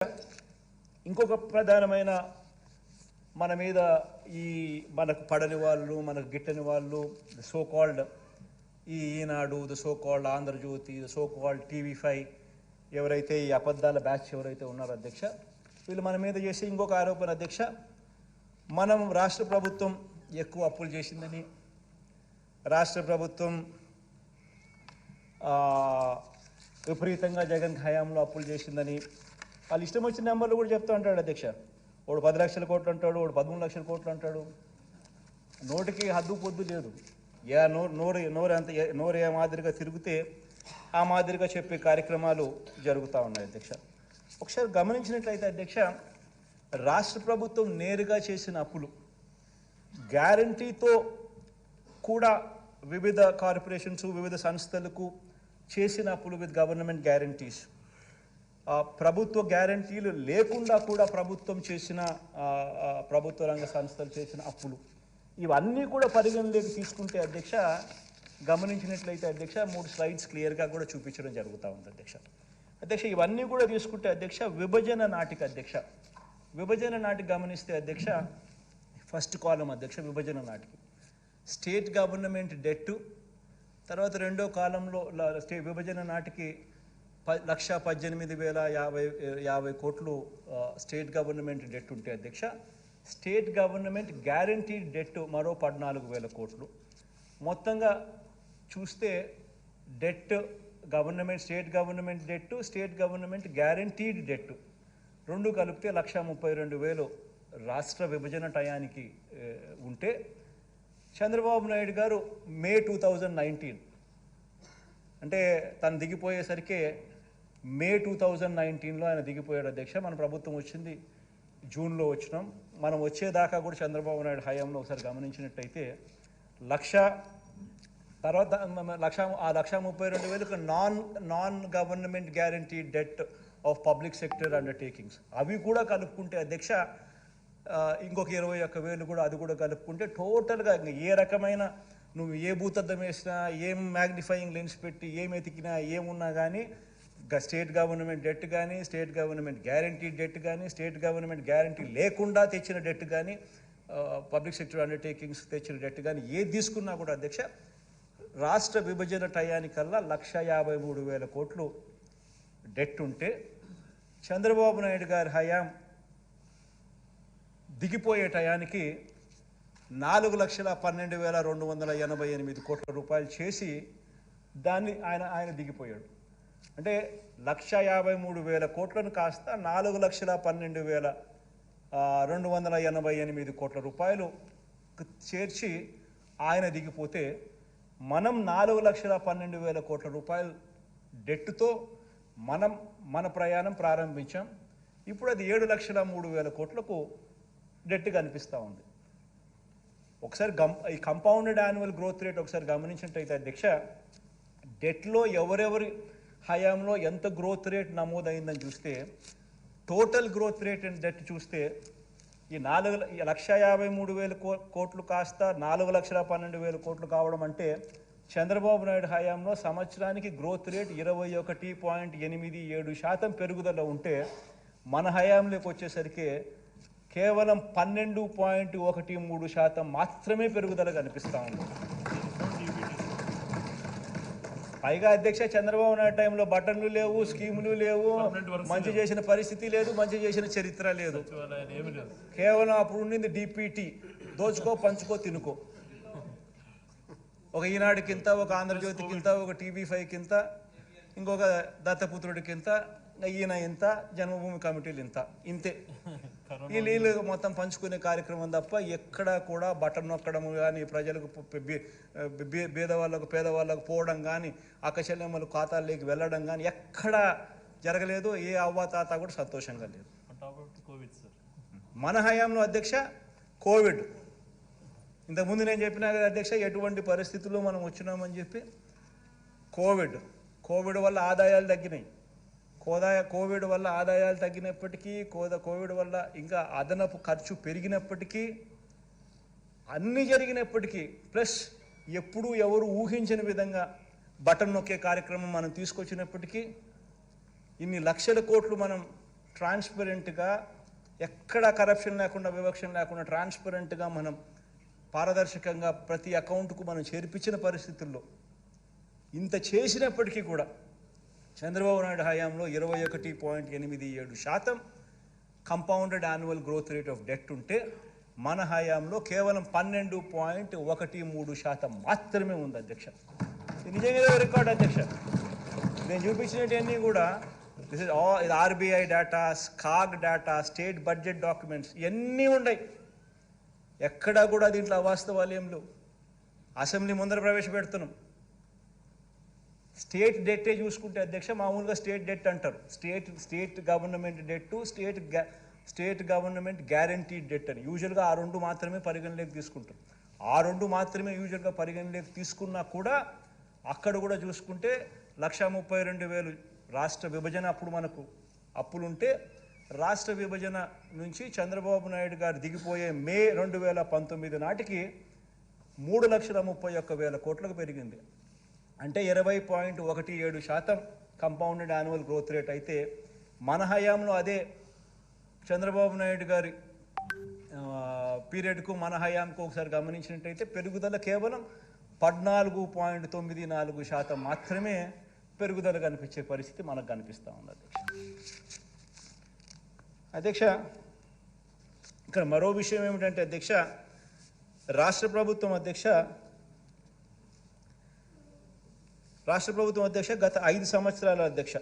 ఇంకొక ప్రధానమైన మన మీద ఈ మనకు పడని వాళ్ళు మనకు గిట్టని వాళ్ళు so called Eenadu the so called Andhra Jyothy the so called TV five ఎవరైతే ఈ అబద్ధాల బ్యాచ్ ఎవరైతే ఉన్నారో అధ్యక్ష, వీళ్ళు మన మీద చేసే ఇంకొక ఆరోపణ అధ్యక్ష, మనం రాష్ట్ర ప్రభుత్వం ఎక్కువ అప్పులు చేసిందని, రాష్ట్ర ప్రభుత్వం విపరీతంగా జగన్ హయాంలో అప్పులు చేసిందని వాళ్ళు ఇష్టం వచ్చిన నెంబర్లు కూడా చెప్తూ ఉంటాడు అధ్యక్ష. వాడు 10 లక్షల కోట్లు అంటాడు, వాడు 13 లక్షల కోట్లు అంటాడు. నోటికి హద్దు పొద్దు లేదు. నోరు ఏ మాదిరిగా తిరిగితే ఆ మాదిరిగా చెప్పే కార్యక్రమాలు జరుగుతూ ఉన్నాయి అధ్యక్ష. ఒకసారి గమనించినట్లయితే అధ్యక్ష, రాష్ట్ర ప్రభుత్వం నేరుగా చేసిన అప్పులు గ్యారంటీతో కూడా వివిధ కార్పొరేషన్స్ వివిధ సంస్థలకు చేసిన అప్పులు విత్ గవర్నమెంట్ గ్యారంటీస్, ప్రభుత్వ గ్యారంటీలు లేకుండా కూడా ప్రభుత్వం చేసిన ప్రభుత్వ రంగ సంస్థలు చేసిన అప్పులు, ఇవన్నీ కూడా పరిగణలోకి తీసుకుంటే అధ్యక్ష, గమనించినట్లయితే అధ్యక్ష 3 స్లైడ్స్ క్లియర్గా కూడా చూపించడం జరుగుతూ ఉంది అధ్యక్ష. ఇవన్నీ కూడా తీసుకుంటే అధ్యక్ష విభజన నాటికి గమనిస్తే అధ్యక్ష, ఫస్ట్ కాలం అధ్యక్ష విభజన నాటికి స్టేట్ గవర్నమెంట్ డెట్, తర్వాత రెండో కాలంలో విభజన నాటికి 1,18,050 కోట్లు స్టేట్ గవర్నమెంట్ డెట్ ఉంటే అధ్యక్ష, స్టేట్ గవర్నమెంట్ గ్యారంటీడ్ డెట్ మరో 14,000 కోట్లు. మొత్తంగా చూస్తే debt state government debt, state government guaranteed debt రెండు కలిపితే 1,32,000 రాష్ట్ర విభజన టయానికి ఉంటే, చంద్రబాబు నాయుడు గారు మే 2019 అంటే తను దిగిపోయేసరికి మే 2019లో ఆయన దిగిపోయాడు అధ్యక్ష. మన ప్రభుత్వం వచ్చింది జూన్లో వచ్చినాం. మనం వచ్చేదాకా కూడా చంద్రబాబు నాయుడు హయాంలో ఒకసారి గమనించినట్టయితే 1,32,000 non government guarantee det of public sector undertakings, అవి కూడా కలుపుకుంటే అధ్యక్ష ఇంకొక 21,000 కూడా, అది కూడా కలుపుకుంటే టోటల్గా ఏ రకమైన నువ్వు ఏ భూతద్దం వేసినా, ఏం మ్యాగ్నిఫైయింగ్ లెన్స్ పెట్టి ఏం ఎతికినా, ఏమున్నా కానీ స్టేట్ గవర్నమెంట్ డెట్ కానీ, స్టేట్ గవర్నమెంట్ గ్యారంటీ డెట్ కానీ, స్టేట్ గవర్నమెంట్ గ్యారంటీ లేకుండా తెచ్చిన డెట్ కానీ, పబ్లిక్ సెక్టర్ అండర్టేకింగ్స్ తెచ్చిన డెట్ కానీ ఏది తీసుకున్నా కూడా అధ్యక్ష, రాష్ట్ర విభజన టయానికల్లా 1,53,000 కోట్లు డెట్ ఉంటే, చంద్రబాబు నాయుడు గారి హయాం దిగిపోయే టయానికి 4,12,288 కోట్ల రూపాయలు చేసి దాన్ని ఆయన దిగిపోయాడు. అంటే 1,53,000 కోట్లను కాస్త 4,12,288 కోట్ల రూపాయలు చేర్చి ఆయన దిగిపోతే, మనం 4,12,000 కోట్ల రూపాయలు డెట్తో మన ప్రయాణం ప్రారంభించాం. ఇప్పుడు అది 7,03,000 కోట్లకు డెట్ కనిపిస్తూ ఉంది. ఒకసారి ఈ కంపౌండెడ్ యాన్యువల్ గ్రోత్ రేట్ ఒకసారి గమనించినట్టయితే అధ్యక్ష, డెట్లో ఎవరెవరి హయాంలో ఎంత గ్రోత్ రేట్ నమోదైందని చూస్తే, total growth rate and debt చూస్తే ఈ 1,53,000 కోట్లు కాస్త 4,12,000 కోట్లు కావడం అంటే, చంద్రబాబు నాయుడు హయాంలో సంవత్సరానికి గ్రోత్ రేట్ 21.87% పెరుగుదల ఉంటే, మన హయాంలోకి వచ్చేసరికి కేవలం 12.13% మాత్రమే పెరుగుదల కనిపిస్తూ ఉంది. పైగా అధ్యక్ష చంద్రబాబు నాయుడు టైంలో బటన్లు లేవు, స్కీములు లేవు, మంచి చేసిన పరిస్థితి లేదు, మంచి చేసిన చరిత్ర లేదు. కేవలం అప్పుడు ఉండింది డిపిటి, దోచుకో పంచుకో తినుకో. ఒక ఈనాడుకింత, ఒక ఆంధ్రజ్యోతికింత, ఒక టీవీ5కింత, ఇంకొక దత్తపుత్రుడికింత, ఈయన ఇంత, జన్మభూమి కమిటీలు ఇంతే. ఈ నీళ్ళు మొత్తం పంచుకునే కార్యక్రమం తప్ప ఎక్కడా కూడా బటన్ నొక్కడం కానీ, ప్రజలకు పేదవాళ్ళకు పోవడం కానీ, అక్కచెల్లెమ్మలు ఖాతాల్లోకి వెళ్ళడం కానీ ఎక్కడా జరగలేదు. ఏ అవ్వాతాత కూడా సంతోషంగా లేదు. మన హయాంలో అధ్యక్ష కోవిడ్, ఇంతకుముందు నేను చెప్పినా కదా అధ్యక్ష, ఎటువంటి పరిస్థితుల్లో మనం వచ్చినామని చెప్పి. కోవిడ్ వల్ల ఆదాయాలు తగ్గినాయి. కోవిడ్ వల్ల ఆదాయాలు తగ్గినప్పటికీ, కోవిడ్ వల్ల ఇంకా అదనపు ఖర్చు పెరిగినప్పటికీ, అన్నీ జరిగినప్పటికీ, ప్లస్ ఎప్పుడూ ఎవరు ఊహించని విధంగా బటన్ నొక్కే కార్యక్రమం మనం తీసుకొచ్చినప్పటికీ, ఇన్ని లక్షల కోట్లు మనం ట్రాన్స్పరెంట్గా, ఎక్కడ కరప్షన్ లేకుండా, వివక్ష లేకుండా ట్రాన్స్పరెంట్గా మనం పారదర్శకంగా ప్రతి అకౌంట్కు మనం చేర్పించిన పరిస్థితుల్లో ఇంత చేసినప్పటికీ కూడా చంద్రబాబు నాయుడు హయాంలో 21.87% compounded annual growth rate of debt ఉంటే మన హయాంలో కేవలం 12.13% మాత్రమే ఉంది అధ్యక్ష. ఇది నిజంగా రికార్డ్ అధ్యక్ష. నేను చూపించినవన్నీ కూడా దిస్ ఇస్ ఇది RBI data, CAG data, state budget documents ఇవన్నీ ఉన్నాయి. ఎక్కడా కూడా దీంట్లో అవాస్తవాలు ఏం లేవు. అసెంబ్లీ ముందర ప్రవేశపెడుతున్నాం. స్టేట్ డెట్టే చూసుకుంటే అధ్యక్ష, మామూలుగా స్టేట్ డెట్ అంటారు. State government debt, state government guaranteed debt అని యూజువల్గా ఆ రెండు మాత్రమే పరిగణలోకి తీసుకుంటారు. ఆ రెండు మాత్రమే యూజువల్గా పరిగణలోకి తీసుకున్నా కూడా అక్కడ కూడా చూసుకుంటే 1,32,000 రాష్ట్ర విభజన అప్పుడు మనకు అప్పులుంటే, రాష్ట్ర విభజన నుంచి చంద్రబాబు నాయుడు గారు దిగిపోయే మే 2019 నాటికి 3,31,000 కోట్లకు పెరిగింది. అంటే 20.17% కంపౌండెడ్ యాన్యువల్ గ్రోత్ రేట్ అయితే మన హయాంలో అదే చంద్రబాబు నాయుడు గారి పీరియడ్కు మన హయాంకు ఒకసారి గమనించినట్టయితే పెరుగుదల కేవలం 14.94% మాత్రమే పెరుగుదల కనిపించే పరిస్థితి మనకు కనిపిస్తూ ఉంది అధ్యక్ష. ఇక్కడ మరో విషయం ఏమిటంటే అధ్యక్ష, రాష్ట్ర ప్రభుత్వం అధ్యక్ష గత 5 సంవత్సరాల అధ్యక్ష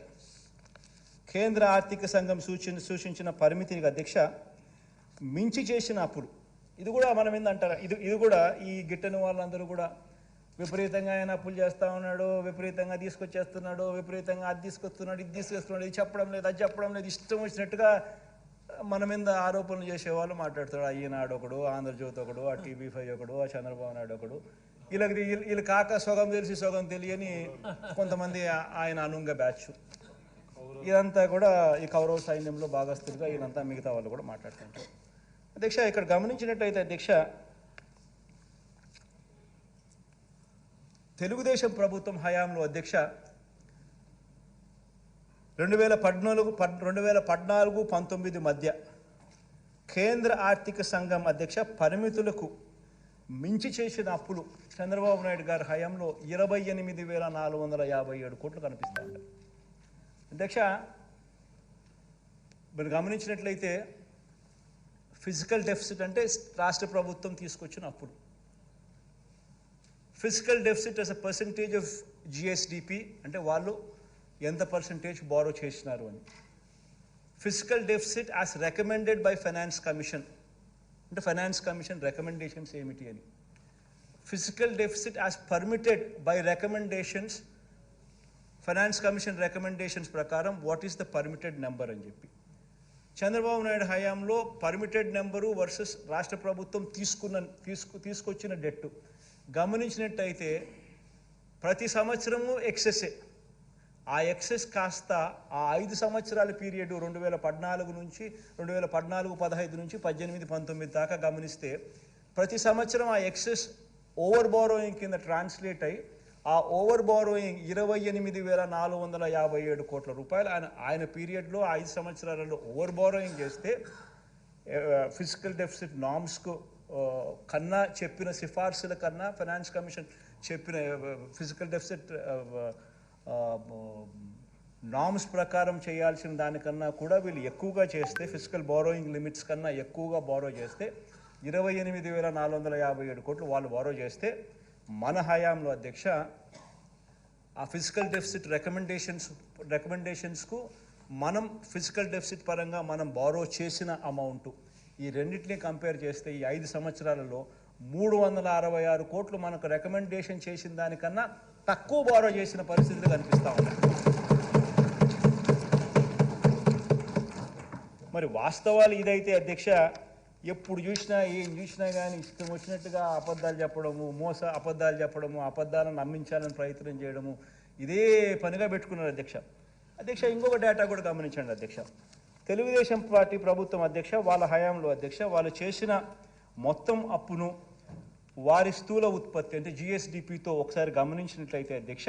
కేంద్ర ఆర్థిక సంఘం సూచించిన పరిమితిని అధ్యక్ష మించి చేసిన అప్పులు. ఇది కూడా మనం ఏందంటారా, ఇది కూడా ఈ గిట్టని వాళ్ళందరూ కూడా విపరీతంగా ఆయన అప్పులు చేస్తూ ఉన్నాడు, విపరీతంగా తీసుకొచ్చేస్తున్నాడు, విపరీతంగా అది తీసుకొస్తున్నాడు, ఇది తీసుకొస్తున్నాడు, ఇది చెప్పడం లేదు, అది చెప్పడం లేదు, ఇష్టం వచ్చినట్టుగా మన మీద ఆరోపణలు చేసేవాళ్ళు మాట్లాడుతాడు. ఈనాడు ఒకడు, ఆంధ్రజ్యోతి ఒకడు, ఆ TV5 ఒకడు, ఆ చంద్రబాబు నాయుడు ఒకడు. వీళ్ళు కాక సొగం తెలిసి సొగం తెలియని కొంతమంది ఆయన అనుంగ బ్యాచ్. ఇదంతా కూడా ఈ కౌరవ సైన్యంలో భాగస్తులుగా వీళ్ళంతా మిగతా వాళ్ళు కూడా మాట్లాడుతుంటారు అధ్యక్ష. ఇక్కడ గమనించినట్టయితే అధ్యక్ష, తెలుగుదేశం ప్రభుత్వం హయాంలో అధ్యక్ష 2014-19 మధ్య కేంద్ర ఆర్థిక సంఘం అధ్యక్ష పరిమితులకు మించి చేసిన అప్పులు చంద్రబాబు నాయుడు గారి హయాంలో 28,457 కోట్లు కనిపిస్తూ ఉంటాయి అధ్యక్ష. మీరు గమనించినట్లయితే ఫిజికల్ డెఫిసిట్ అంటే రాష్ట్ర ప్రభుత్వం తీసుకొచ్చిన అప్పులు. Physical deficit as a percentage of GSDP అంటే వాళ్ళు ఎంత పర్సంటేజ్ బారో చేసినారు అని. Physical deficit as recommended by finance commission అంటే ఫైనాన్స్ కమిషన్ రికమెండేషన్స్ ఏమిటి అని. Physical deficit as permitted by recommendations, finance commission recommendations ప్రకారం what is the permitted number అని చెప్పి. చంద్రబాబు నాయుడు హయాంలో పర్మిటెడ్ నెంబరు వర్సెస్ రాష్ట్ర ప్రభుత్వం తీసుకొచ్చిన డెట్టు గమనించినట్టయితే ప్రతి సంవత్సరము ఎక్సెస్సే. ఆ ఎక్సెస్ కాస్త ఆ 5 సంవత్సరాల పీరియడ్ 2014 నుంచి 2014-15 నుంచి 18-19 దాకా గమనిస్తే ప్రతి సంవత్సరం ఆ ఎక్సెస్ ఓవర్ బారోయింగ్ కింద ట్రాన్స్లేట్ అయ్యి ఆ ఓవర్ బారోయింగ్ 28,457 కోట్ల రూపాయలు ఆయన పీరియడ్లో 5 సంవత్సరాలలో ఓవర్ బారోయింగ్ చేస్తే ఫిజికల్ డెఫిసిట్ నామ్స్కు కన్నా చెప్పిన సిఫార్సుల కన్నా ఫైనాన్స్ కమిషన్ చెప్పిన ఫిజికల్ డెఫిసిట్ నామ్స్ ప్రకారం చేయాల్సిన దానికన్నా కూడా వీళ్ళు ఎక్కువగా చేస్తే, ఫిజికల్ బారోయింగ్ లిమిట్స్ కన్నా ఎక్కువగా బారో చేస్తే 28,457 కోట్లు వాళ్ళు బారో చేస్తే మన హయాంలో అధ్యక్ష ఆ ఫిజికల్ డెఫిసిట్ రికమెండేషన్స్కు మనం ఫిజికల్ డెఫిసిట్ పరంగా మనం బారో చేసిన అమౌంట్ ఈ రెండింటినీ కంపేర్ చేస్తే ఈ 5 సంవత్సరాలలో 366 కోట్లు మనకు రికమెండేషన్ చేసిన దానికన్నా తక్కువ బారో చేసిన పరిస్థితులు కనిపిస్తూ ఉన్నాయి. మరి వాస్తవాలు ఇదైతే అధ్యక్ష ఎప్పుడు చూసినా ఏం చూసినా కానీ ఇష్టం వచ్చినట్టుగా అబద్ధాలు చెప్పడము, అబద్ధాలను నమ్మించాలని ప్రయత్నం చేయడము ఇదే పనిగా పెట్టుకున్నారు అధ్యక్ష. ఇంకొక డేటా కూడా గమనించండి అధ్యక్ష. తెలుగుదేశం పార్టీ ప్రభుత్వం అధ్యక్ష వాళ్ళ హయాంలో అధ్యక్ష వాళ్ళు చేసిన మొత్తం అప్పును వారి స్థూల ఉత్పత్తి అంటే జిఎస్డిపితో ఒకసారి గమనించినట్లయితే అధ్యక్ష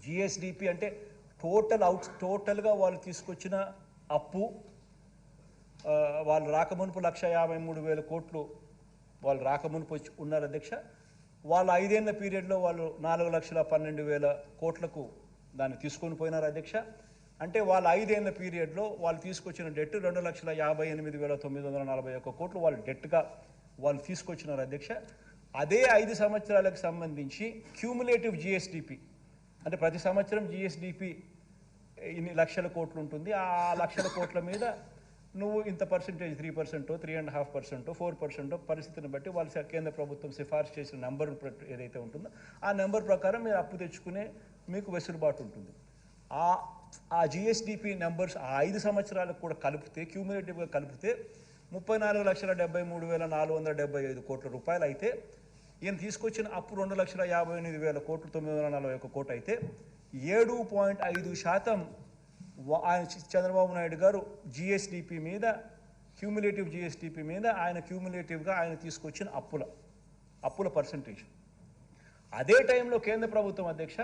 జిఎస్డిపి అంటే టోటల్గా వాళ్ళు తీసుకొచ్చిన అప్పు వాళ్ళు రాకమునుపు 1,53,000 కోట్లు వాళ్ళు రాకమునుపు ఉన్నారు అధ్యక్ష. వాళ్ళు 5 ఏళ్ల పీరియడ్లో వాళ్ళు 4,12,000 కోట్లకు దాన్ని తీసుకొని పోయినారు అధ్యక్ష. అంటే వాళ్ళ 5 ఏళ్ల పీరియడ్లో వాళ్ళు తీసుకొచ్చిన డెట్ 2,58,941 కోట్లు వాళ్ళు డెట్గా వాళ్ళు తీసుకొచ్చినారు అధ్యక్ష. అదే 5 సంవత్సరాలకు సంబంధించి క్యూములేటివ్ జిఎస్డిపి అంటే ప్రతి సంవత్సరం జిఎస్డిపి ఇన్ని లక్షల కోట్లు ఉంటుంది. ఆ లక్షల కోట్ల మీద నువ్వు ఇంత పర్సెంటేజ్ 3%, 3.5%, 4% పరిస్థితిని బట్టి వాళ్ళు కేంద్ర ప్రభుత్వం సిఫార్సు చేసిన నెంబర్ ఏదైతే ఉంటుందో ఆ నెంబర్ ప్రకారం మీరు అప్పు తెచ్చుకునే మీకు వెసులుబాటు ఉంటుంది. ఆ జిఎస్డిపి నెంబర్స్ ఆ 5 సంవత్సరాలకు కూడా కలిపితే క్యూములేటివ్గా కలిపితే 34,73,475 కోట్ల రూపాయలు అయితే ఈయన తీసుకొచ్చిన అప్పు 2,58,000 కోట్లు 941 కోట్లు అయితే 7.5% ఆయన చంద్రబాబు నాయుడు గారు జిఎస్డిపి మీద క్యూములేటివ్ జిఎస్డిపి మీద ఆయన క్యూములేటివ్గా ఆయన తీసుకొచ్చిన అప్పుల పర్సంటేజ్. అదే టైంలో కేంద్ర ప్రభుత్వం అధ్యక్ష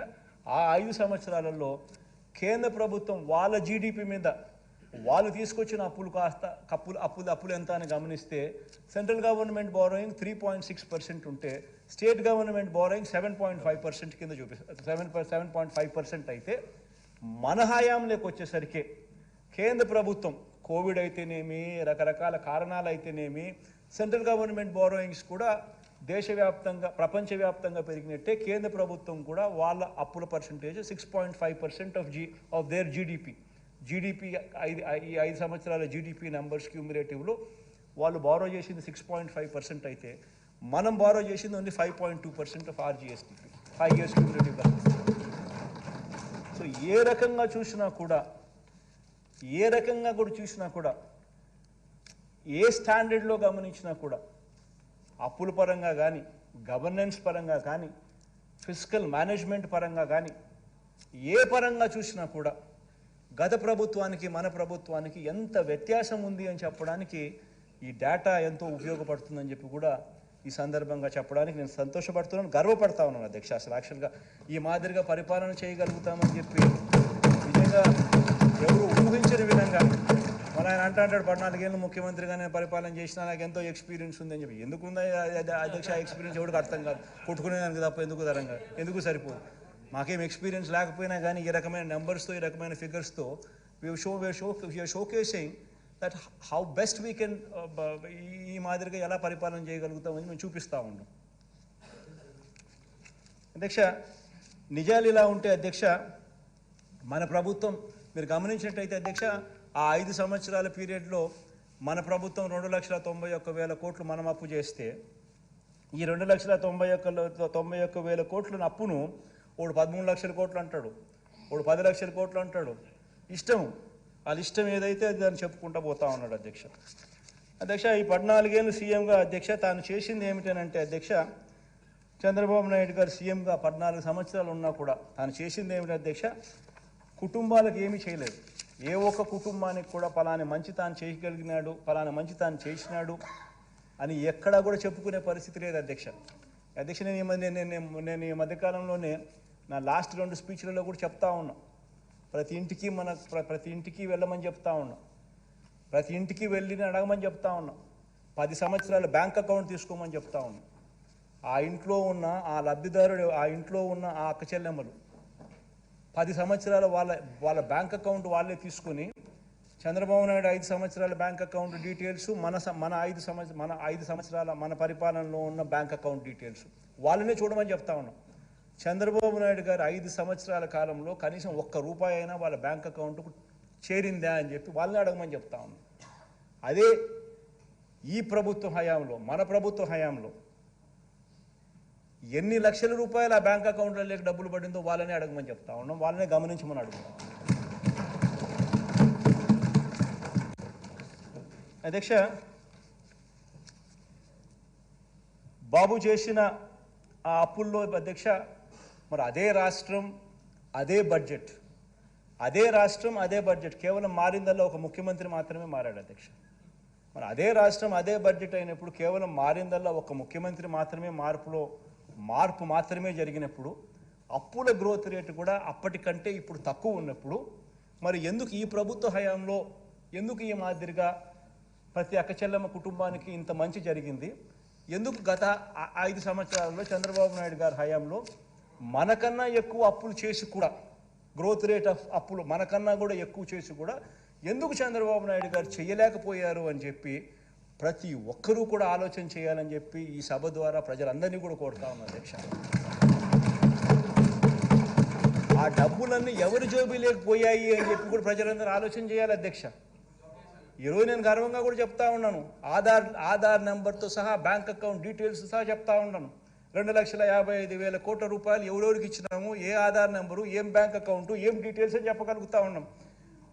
ఆ 5 సంవత్సరాలలో కేంద్ర ప్రభుత్వం వాళ్ళ జీడిపి మీద వాళ్ళు తీసుకొచ్చిన అప్పులు కాస్త అప్పులు ఎంత అని గమనిస్తే సెంట్రల్ గవర్నమెంట్ బారోయింగ్ 3.6% ఉంటే స్టేట్ గవర్నమెంట్ బారోయింగ్ 7.5% కింద చూపిస్తారు. 7.5% అయితే మన హయాంలోకి వచ్చేసరికి కేంద్ర ప్రభుత్వం కోవిడ్ అయితేనేమి రకరకాల కారణాలు అయితేనేమి సెంట్రల్ గవర్నమెంట్ బారోయింగ్స్ కూడా దేశవ్యాప్తంగా ప్రపంచవ్యాప్తంగా పెరిగినట్టే కేంద్ర ప్రభుత్వం కూడా వాళ్ళ అప్పుల పర్సంటేజ్ 6.5% ఆఫ్ దేర్ జీడిపి ఈ 5 సంవత్సరాల జీడిపి నెంబర్స్ క్యూములేటివ్లో వాళ్ళు బారో చేసింది 6.5% అయితే మనం బారో చేసింది only 5.2% of our GSDP 5 years క్యూములేటివ్గా. సో ఏ రకంగా చూసినా కూడా ఏ స్టాండర్డ్లో గమనించినా కూడా అప్పుల పరంగా కానీ గవర్నెన్స్ పరంగా కానీ ఫిస్కల్ మేనేజ్మెంట్ పరంగా కానీ ఏ పరంగా చూసినా కూడా గత ప్రభుత్వానికి మన ప్రభుత్వానికి ఎంత వ్యత్యాసం ఉంది అని చెప్పడానికి ఈ డేటా ఎంతో ఉపయోగపడుతుందని చెప్పి కూడా ఈ సందర్భంగా చెప్పడానికి నేను సంతోషపడుతున్నాను, గర్వపడతా ఉన్నాను అధ్యక్ష. అసలు యాక్చువల్గా ఈ మాదిరిగా పరిపాలన చేయగలుగుతామని చెప్పి నిజంగా ఎవరు ఊహించని విధంగా మన ఆయన అంటాడు 14 ఏళ్ళు ముఖ్యమంత్రిగా నేను పరిపాలన చేసినా నాకు ఎంతో ఎక్స్పీరియన్స్ ఉందని చెప్పి. ఎందుకుందా అధ్యక్ష ఎక్స్పీరియన్స్ ఎవరికి అర్థం కాదు, కొట్టుకునేదానికి తప్ప ఎందుకు సరిపోదు. మాకేం ఎక్స్పీరియన్స్ లేకపోయినా కానీ ఈ రకమైన నెంబర్స్తో ఈ రకమైన ఫిగర్స్తో showcasing that how best we can ఈ మాదిరిగా ఎలా పరిపాలన చేయగలుగుతామని మేము చూపిస్తూ ఉన్నాం అధ్యక్ష. నిజాలు ఇలా ఉంటే అధ్యక్ష మన ప్రభుత్వం మీరు గమనించినట్టయితే అధ్యక్ష ఆ 5 సంవత్సరాల పీరియడ్లో మన ప్రభుత్వం 2,91,000 కోట్లు మనం అప్పు చేస్తే ఈ 2,91,000 కోట్ల అప్పును వాడు 13 లక్షల కోట్లు అంటాడు, వాడు 10 లక్షల కోట్లు అంటాడు. వాళ్ళ ఇష్టం ఏదైతే అది దాన్ని చెప్పుకుంటూ పోతా ఉన్నాడు అధ్యక్ష. ఈ 14 ఏళ్ళు సీఎంగా అధ్యక్ష తాను చేసింది ఏమిటనంటే అధ్యక్ష చంద్రబాబు నాయుడు గారు సీఎంగా 14 సంవత్సరాలు ఉన్నా కూడా తాను చేసింది ఏమిటి అధ్యక్ష, కుటుంబాలకు ఏమీ చేయలేదు. ఏ ఒక్క కుటుంబానికి కూడా పలాని మంచి తాను చేయగలిగినాడు, పలానా మంచి తాను చేసినాడు అని ఎక్కడా కూడా చెప్పుకునే పరిస్థితి లేదు అధ్యక్ష. నేను ఈ మధ్యకాలంలోనే నా లాస్ట్ 2 స్పీచ్లలో కూడా చెప్తా ఉన్నా, ప్రతి ఇంటికి వెళ్ళమని చెప్తా ఉన్నా, ప్రతి ఇంటికి వెళ్ళి అడగమని చెప్తా ఉన్నా, 10 సంవత్సరాల బ్యాంక్ అకౌంట్ తీసుకోమని చెప్తా ఉన్నా. ఆ ఇంట్లో ఉన్న ఆ లబ్ధిదారుడు, ఆ ఇంట్లో ఉన్న ఆ అక్క చెల్లెమ్మలు 10 సంవత్సరాల వాళ్ళ బ్యాంక్ అకౌంట్ వాళ్ళే తీసుకొని చంద్రబాబు నాయుడు 5 సంవత్సరాల బ్యాంక్ అకౌంట్ డీటెయిల్స్ మన 5 సంవత్సరాల మన పరిపాలనలో ఉన్న బ్యాంక్ అకౌంట్ డీటెయిల్స్ వాళ్ళనే చూడమని చెప్తా ఉన్నాం. చంద్రబాబు నాయుడు గారు 5 సంవత్సరాల కాలంలో కనీసం ₹1 అయినా వాళ్ళ బ్యాంక్ అకౌంట్కు చేరిందా అని చెప్పి వాళ్ళని అడగమని చెప్తా ఉన్నాం. అదే ఈ ప్రభుత్వ హయాంలో మన ప్రభుత్వ హయాంలో ఎన్ని లక్షల రూపాయలు ఆ బ్యాంక్ అకౌంట్లలోకి డబ్బులు పడిందో వాళ్ళనే అడగమని చెప్తా ఉన్నాం, వాళ్ళనే గమనించమని అడుగుతాం అధ్యక్ష. బాబు చేసిన ఆ అప్పుల్లో అధ్యక్ష మరి అదే రాష్ట్రం అదే బడ్జెట్ కేవలం మారిందల్లా ఒక ముఖ్యమంత్రి మాత్రమే మారాడు అధ్యక్ష. మరి అదే రాష్ట్రం అదే బడ్జెట్ అయినప్పుడు కేవలం మారిందల్లా ఒక ముఖ్యమంత్రి మాత్రమే మార్పు మాత్రమే జరిగినప్పుడు అప్పుల గ్రోత్ రేటు కూడా అప్పటికంటే ఇప్పుడు తక్కువ ఉన్నప్పుడు మరి ఎందుకు ఈ ప్రభుత్వ హయాంలో ఎందుకు ఈ మాదిరిగా ప్రతి అక్కచెల్లెమ్మ కుటుంబానికి ఇంత మంచి జరిగింది? ఎందుకు గత 5 సంవత్సరాల్లో చంద్రబాబు నాయుడు గారి హయాంలో మనకన్నా ఎక్కువ అప్పులు చేసి కూడా, గ్రోత్ రేట్ ఆఫ్ అప్పులు మనకన్నా కూడా ఎక్కువ చేసి కూడా ఎందుకు చంద్రబాబు నాయుడు గారు చేయలేకపోయారు అని చెప్పి ప్రతి ఒక్కరూ కూడా ఆలోచన చేయాలని చెప్పి ఈ సభ ద్వారా ప్రజలందరినీ కూడా కోరుతా ఉన్నారు అధ్యక్ష. ఆ డబ్బులన్నీ ఎవరి జోబీలోకి పోయాయి అని చెప్పి కూడా ప్రజలందరూ ఆలోచన చేయాలి అధ్యక్ష. ఈరోజు నేను గర్వంగా కూడా చెప్తా ఉన్నాను, ఆధార్ నెంబర్తో సహా బ్యాంక్ అకౌంట్ డీటెయిల్స్ సహా చెప్తా ఉన్నాను. 2,55,000 కోట్ల రూపాయలు ఎవరెవరికి ఇచ్చినాము, ఏ ఆధార్ నెంబరు, ఏం బ్యాంక్ అకౌంటు, ఏం డీటెయిల్స్ అని చెప్పగలుగుతా ఉన్నాం.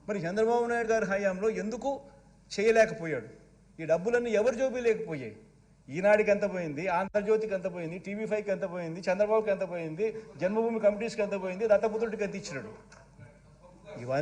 మరి చంద్రబాబు నాయుడు గారి హయాంలో ఎందుకు చేయలేకపోయాడు? ఈ డబ్బులన్నీ ఎవరి జోబీ లేకపోయాయి? ఈనాడికి ఎంత పోయింది, ఆంధ్రజ్యోతికి ఎంత పోయింది, TV5కి ఎంత పోయింది, చంద్రబాబుకి ఎంత పోయింది, జన్మభూమి కమిటీస్కి ఎంత పోయింది, దత్తపుత్రుడికి ఎంత ఇచ్చినాడు?